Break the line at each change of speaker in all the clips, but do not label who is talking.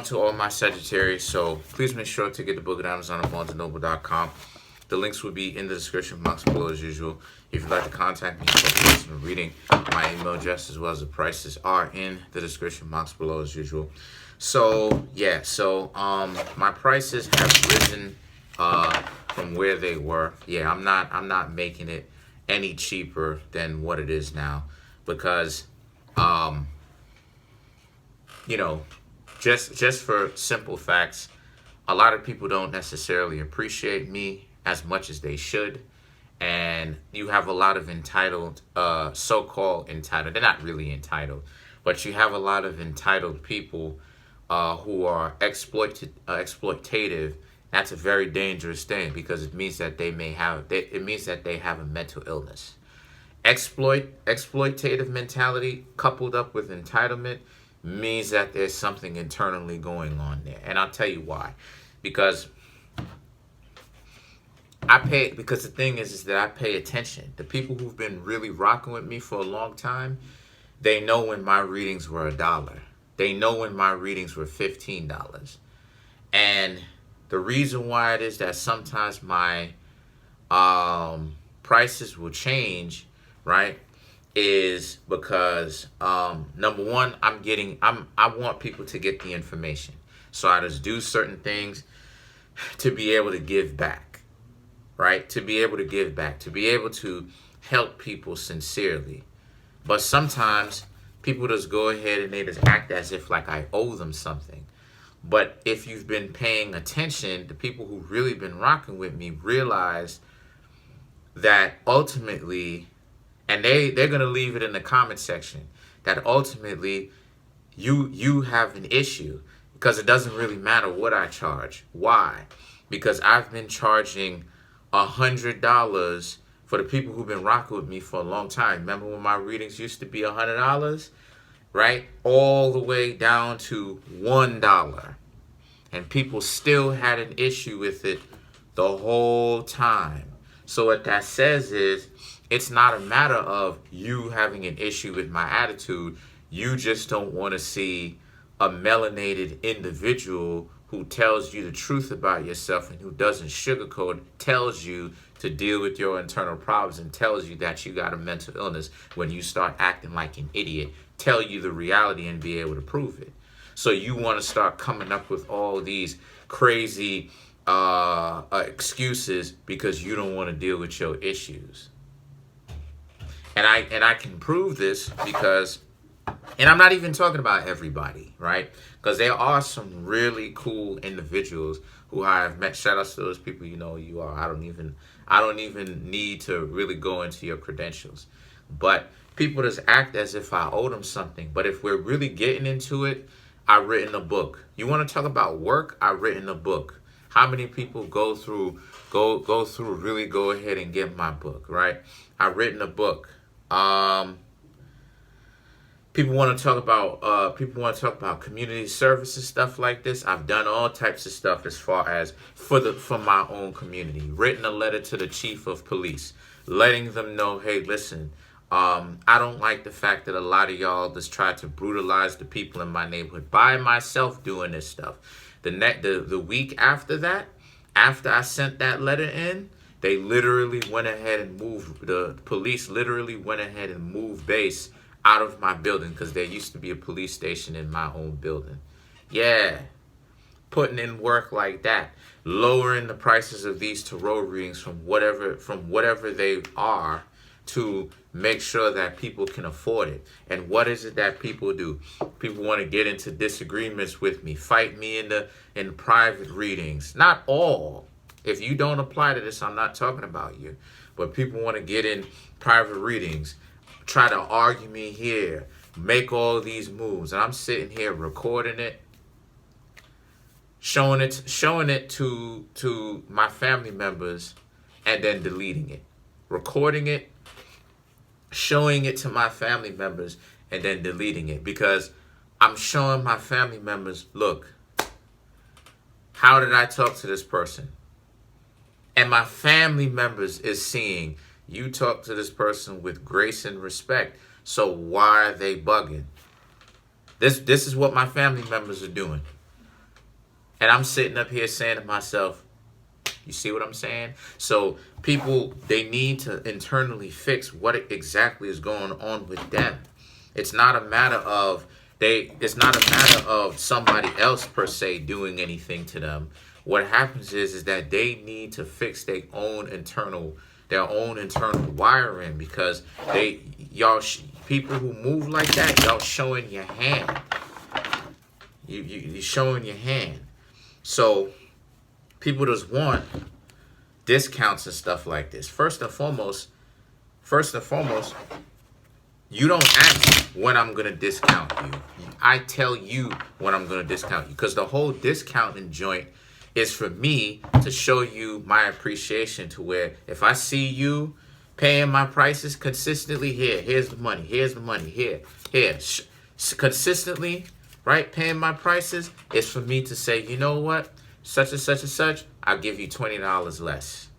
on to all my Sagittarius. So please make sure to get the book at Amazon or BarnesandNoble.com. The links will be in the description box below as usual. If you'd like to contact me for a personal reading, my email address as well as the prices are in the description box below as usual. So yeah, my prices have risen from where they were. Yeah, I'm not making it any cheaper than what it is now, because you know, just for simple facts, a lot of people don't necessarily appreciate me as much as they should. And you have a lot of entitled, so-called entitled, they're not really entitled, but you have a lot of entitled people who are exploitative. That's a very dangerous thing, because it means that they have a mental illness. Exploitative mentality coupled up with entitlement means that there's something internally going on there. And I'll tell you why. Because the thing is that I pay attention. The people who've been really rocking with me for a long time, they know when my readings were $1. They know when my readings were $15. And the reason why it is that sometimes my prices will change, right, is because number one, I want people to get the information. So I just do certain things to be able to give back, right? To be able to give back, to be able to help people sincerely. But sometimes people just go ahead and they just act as if like I owe them something. But if you've been paying attention, the people who really been rocking with me realize that ultimately, and they're going to leave it in the comment section, that ultimately you have an issue, because it doesn't really matter what I charge. Why? Because I've been charging $100 for the people who've been rocking with me for a long time. Remember when my readings used to be $100, right? All the way down to $1. And people still had an issue with it the whole time. So what that says is, it's not a matter of you having an issue with my attitude. You just don't want to see a melanated individual who tells you the truth about yourself and who doesn't sugarcoat, tells you to deal with your internal problems and tells you that you got a mental illness when you start acting like an idiot, tell you the reality and be able to prove it. So you want to start coming up with all these crazy excuses because you don't want to deal with your issues. And I can prove this because, and I'm not even talking about everybody, right? Because there are some really cool individuals who I have met. Shout out to those people, you know who you are. I don't even need to really go into your credentials. But people just act as if I owe them something. But if we're really getting into it, I've written a book. You want to talk about work? I've written a book. How many people go through really go ahead and get my book, right? I've written a book. People want to talk about community service and stuff like this. I've done all types of stuff as far as for my own community. Written a letter to the chief of police, letting them know, hey, listen, I don't like the fact that a lot of y'all just try to brutalize the people in my neighborhood by myself doing this stuff. The week after that, after I sent that letter in, they literally went ahead and moved, the police literally went ahead and moved base out of my building, because there used to be a police station in my own building. Yeah, putting in work like that, lowering the prices of these tarot readings from whatever they are to make sure that people can afford it. And what is it that people do? People want to get into disagreements with me, fight me in private readings. Not all. If you don't apply to this, I'm not talking about you. But people want to get in private readings, try to argue me here, make all these moves. And I'm sitting here recording it, showing it to my family members, and then deleting it. Recording it, showing it to my family members, and then deleting it. Because I'm showing my family members, look, how did I talk to this person? And my family members is seeing, you talk to this person with grace and respect, so why are they bugging? This is what my family members are doing. And I'm sitting up here saying to myself, you see what I'm saying? So people, they need to internally fix what exactly is going on with them. It's not a matter of somebody else per se doing anything to them. What happens is that they need to fix their own internal wiring, because people who move like that, y'all showing your hand. You're showing your hand. So people just want discounts and stuff like this. First and foremost, you don't ask when I'm going to discount you. I tell you when I'm going to discount you, because the whole discounting joint is for me to show you my appreciation, to where if I see you paying my prices consistently, here's the money, here, consistently, right, paying my prices, is for me to say, you know what, such and such and such, I'll give you $20 less.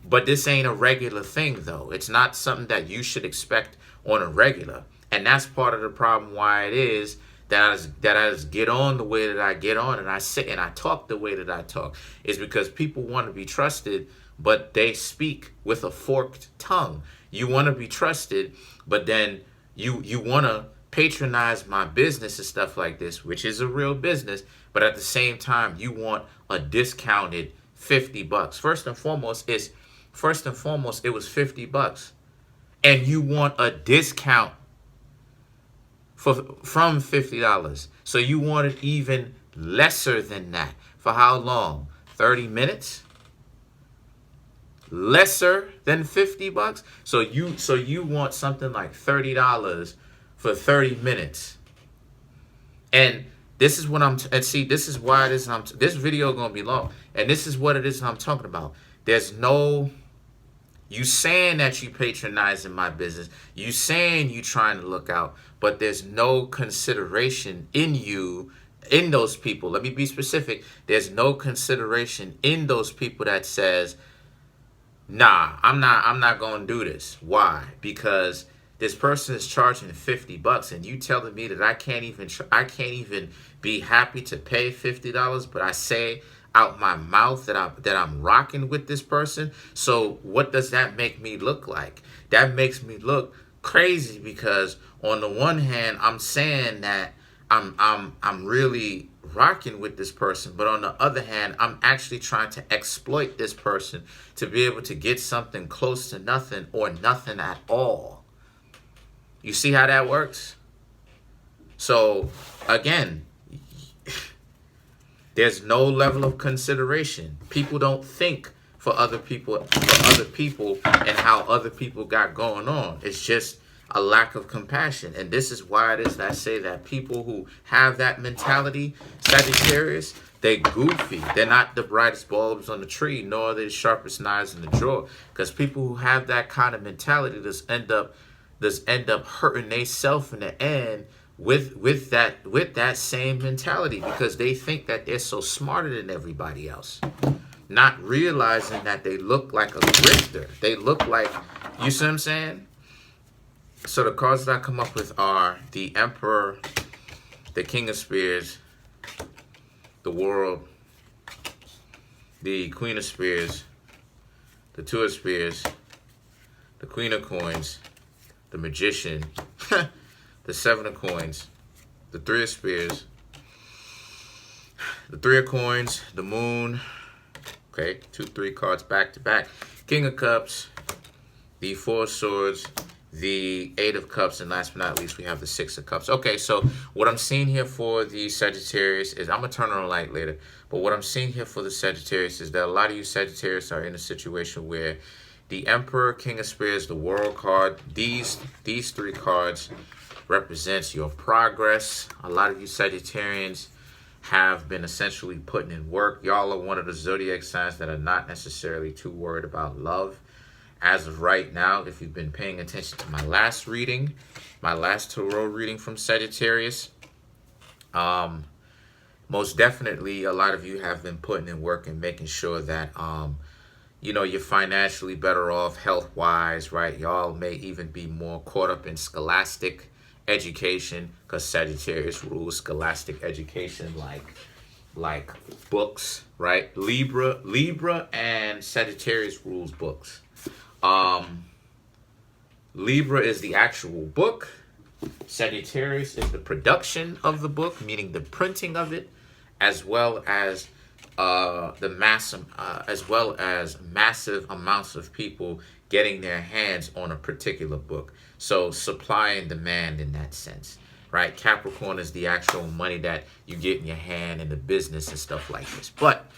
But this ain't a regular thing, though. It's not something that you should expect on a regular. And that's part of the problem why it is that I just get on the way that I get on, and I sit and I talk the way that I talk, is because people want to be trusted, but they speak with a forked tongue. You want to be trusted, but then you want to patronize my business and stuff like this, which is a real business, but at the same time, you want a discounted $50. First and foremost, it was $50. And you want a discount from $50. So you wanted even lesser than that. For how long? 30 minutes? Lesser than $50? So you want something like $30 for 30 minutes. And this is what this is why this video gonna be long. And this is what it is I'm talking about. There's no, you saying that you patronizing my business, you saying you trying to look out, but there's no consideration in those people. Let me be specific. There's no consideration in those people that says, nah, I'm not gonna do this. Why? Because this person is charging $50, and you telling me that I can't even be happy to pay $50, but I say out my mouth that I'm rocking with this person. So what does that make me look like? That makes me look crazy, because on the one hand, I'm saying that I'm really rocking with this person, but on the other hand, I'm actually trying to exploit this person to be able to get something close to nothing or nothing at all. You see how that works? So again, there's no level of consideration. People don't think for other people and how other people got going on. It's just a lack of compassion. And this is why it is that I say that people who have that mentality, Sagittarius, they goofy. They're not the brightest bulbs on the tree, nor the sharpest knives in the drawer. Because people who have that kind of mentality just end up hurting themselves in the end with that same mentality, because they think that they're so smarter than everybody else, not realizing that they look like a grifter. They look like, you see what I'm saying? So the cards that I come up with are the Emperor, the King of Spears, the World, the Queen of Spears, the Two of Spears, the Queen of Coins, the Magician, the Seven of Coins, the Three of Spears, the Three of Coins, the Moon. Okay, 3 cards back to back. King of Cups, the Four of Swords, the Eight of Cups, and last but not least, we have the Six of Cups. Okay, so what I'm seeing here for the Sagittarius is, I'm going to turn on the light later, but what I'm seeing here for the Sagittarius is that a lot of you Sagittarius are in a situation where the Emperor, King of Spears, the World card, these 3 cards represents your progress. A lot of you Sagittarians have been essentially putting in work. Y'all are one of the zodiac signs that are not necessarily too worried about love as of right now. If you've been paying attention to my last reading, my last tarot reading from Sagittarius, most definitely a lot of you have been putting in work and making sure that you know, you're financially better off health-wise, right? Y'all may even be more caught up in scholastic education, because Sagittarius rules scholastic education like like books, right? Libra and Sagittarius rules books. Libra is the actual book. Sagittarius is the production of the book, meaning the printing of it, as well as as well as massive amounts of people getting their hands on a particular book. So supply and demand in that sense, right? Capricorn is the actual money that you get in your hand in the business and stuff like this. But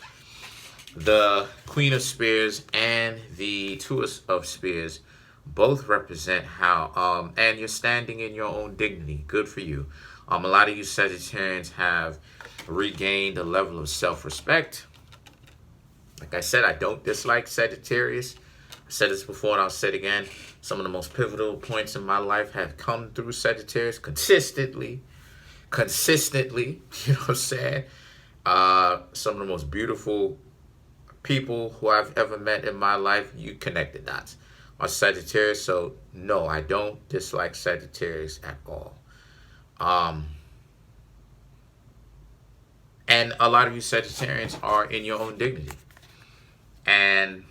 the Queen of Spears and the Two of Spears both represent how, and you're standing in your own dignity. Good for you. A lot of you Sagittarians have regained a level of self-respect. Like I said, I don't dislike Sagittarius. I said this before and I'll say it again. Some of the most pivotal points in my life have come through Sagittarius consistently. You know what I'm saying? Some of the most beautiful people who I've ever met in my life, you connect the dots, are Sagittarius. So no, I don't dislike Sagittarius at all. And a lot of you Sagittarians are in your own dignity. And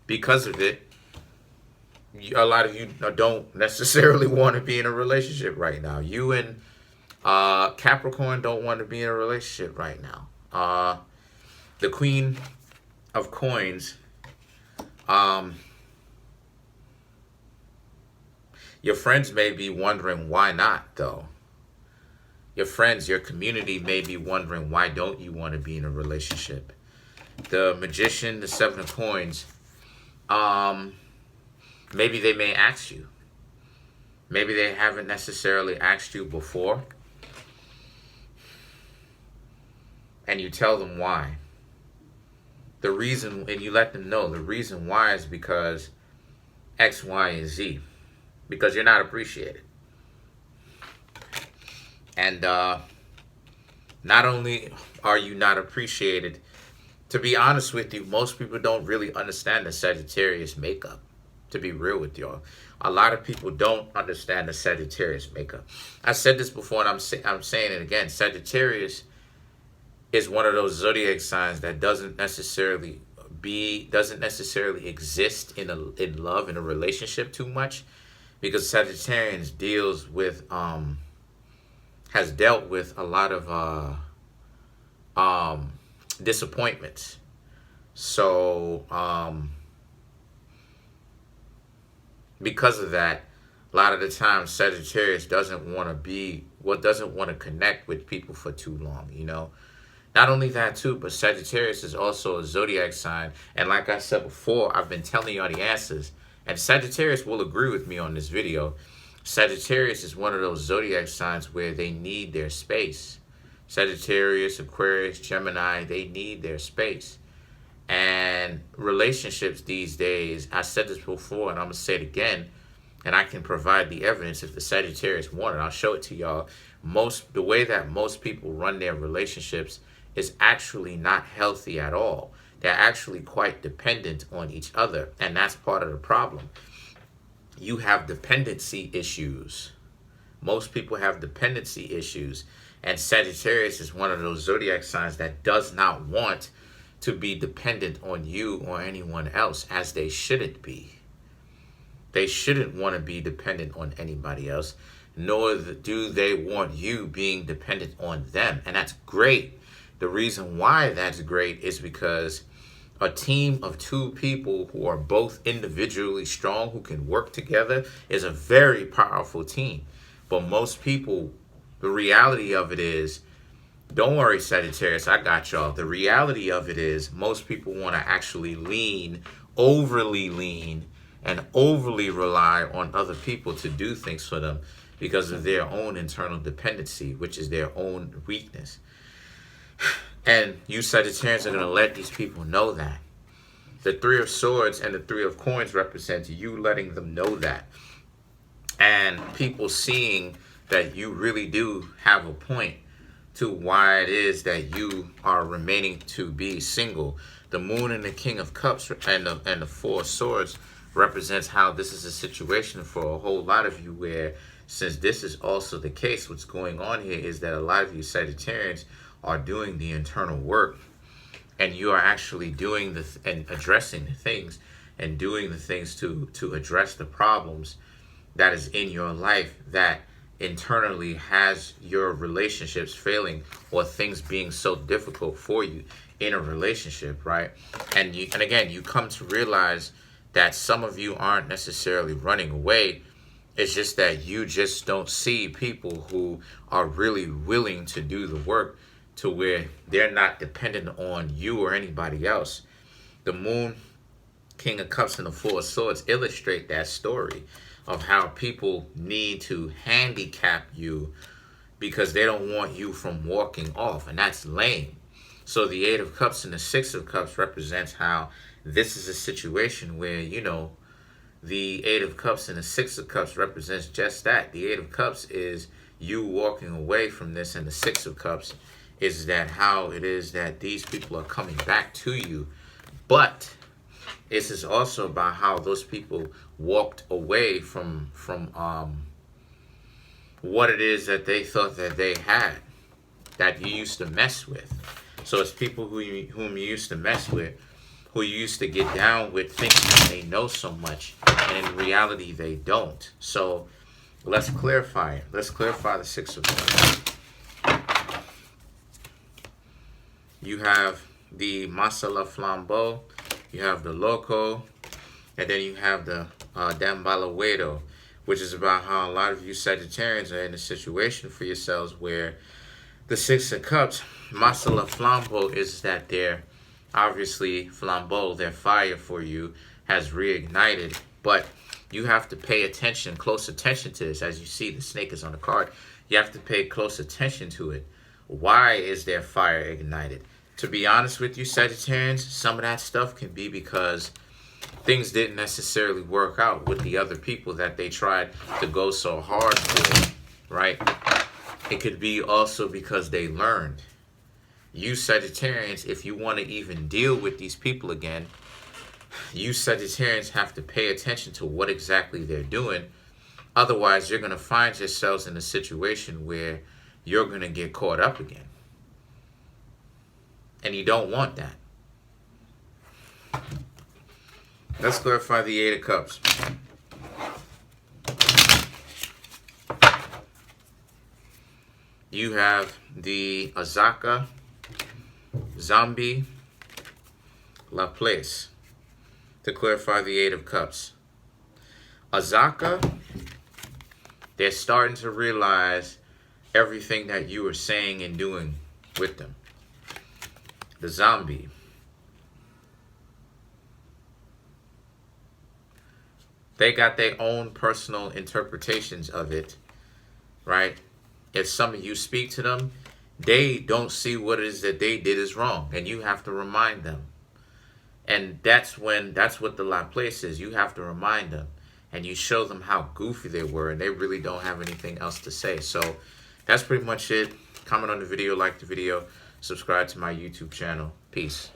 because of it, a lot of you don't necessarily want to be in a relationship right now. You and Capricorn don't want to be in a relationship right now. The Queen of Coins, your friends may be wondering why not, though. Your friends, your community may be wondering why don't you want to be in a relationship. The Magician, the Seven of Coins, maybe they may ask you. Maybe they haven't necessarily asked you before. And you tell them why. The reason, and you let them know the reason why is because X, Y, and Z. Because you're not appreciated. And not only are you not appreciated, to be honest with you, most people don't really understand the Sagittarius makeup. To be real with y'all, a lot of people don't understand the Sagittarius makeup. I said this before, and I'm saying it again. Sagittarius is one of those zodiac signs that doesn't necessarily exist in love, in a relationship too much, because Sagittarians has dealt with a lot of disappointments. So because of that, a lot of the time Sagittarius doesn't want to connect with people for too long, you know. Not only that too, but Sagittarius is also a zodiac sign. And like I said before, I've been telling y'all the answers. And Sagittarius will agree with me on this video. Sagittarius is one of those zodiac signs where they need their space. Sagittarius, Aquarius, Gemini, they need their space. And relationships these days, I said this before and I'm going to say it again, and I can provide the evidence if the Sagittarius want it. I'll show it to y'all. The way that most people run their relationships is actually not healthy at all. They're actually quite dependent on each other, and that's part of the problem. You have dependency issues. Most people have dependency issues, and Sagittarius is one of those zodiac signs that does not want to be dependent on you or anyone else, as they shouldn't be. They shouldn't want to be dependent on anybody else, nor do they want you being dependent on them. And that's great. The reason why that's great is because a team of two people who are both individually strong, who can work together, is a very powerful team. But most people, the reality of it is, don't worry, Sagittarius, I got y'all. The reality of it is most people want to actually overly lean, and overly rely on other people to do things for them because of their own internal dependency, which is their own weakness. And you Sagittarians are going to let these people know that. The Three of Swords and the Three of Coins represent you letting them know that. And people seeing that you really do have a point to why it is that you are remaining to be single. The Moon and the King of Cups and the Four of Swords represents how this is a situation for a whole lot of you where since this is also the case, what's going on here is that a lot of you Sagittarians are doing the internal work, and you are actually doing and addressing the things and doing the things to address the problems that is in your life that internally has your relationships failing or things being so difficult for you in a relationship, right? And again, you come to realize that some of you aren't necessarily running away. It's just that you just don't see people who are really willing to do the work to where they're not dependent on you or anybody else. The Moon, King of Cups, and the Four of Swords illustrate that story of how people need to handicap you because they don't want you from walking off, and that's lame. So the Eight of Cups and the Six of Cups represents how this is a situation where, you know, the Eight of Cups and the Six of Cups represents just that. The Eight of Cups is you walking away from this, and the Six of Cups is that how it is that these people are coming back to you. But this is also about how those people walked away from what it is that they thought that they had, that you used to mess with. So it's people whom you used to mess with, who you used to get down with, thinking that they know so much, and in reality they don't. So let's clarify it. Let's clarify the Six of Cups. You have the Masala Flambeau, you have the Loco, and then you have the Dambalawedo, which is about how a lot of you Sagittarians are in a situation for yourselves where the Six of Cups, Masala Flambeau, is that they're obviously flambeau, their fire for you has reignited, but you have to pay attention, close attention to this. As you see, the snake is on the card. You have to pay close attention to it. Why is their fire ignited? To be honest with you, Sagittarians, some of that stuff can be because things didn't necessarily work out with the other people that they tried to go so hard for, right? It could be also because they learned. You Sagittarians, if you want to even deal with these people again, you Sagittarians have to pay attention to what exactly they're doing. Otherwise, you're going to find yourselves in a situation where you're going to get caught up again. And you don't want that. Let's clarify the Eight of Cups. You have the Azaka, Zombie, Laplace. To clarify the Eight of Cups. Azaka, they're starting to realize everything that you were saying and doing with them. The Zombie, they got their own personal interpretations of it, right? If some of you speak to them, they don't see what it is that they did is wrong, and you have to remind them. And that's what the Laplace is. You have to remind them, and you show them how goofy they were, and they really don't have anything else to say. So that's pretty much it. Comment on the video, like the video, subscribe to my YouTube channel. Peace.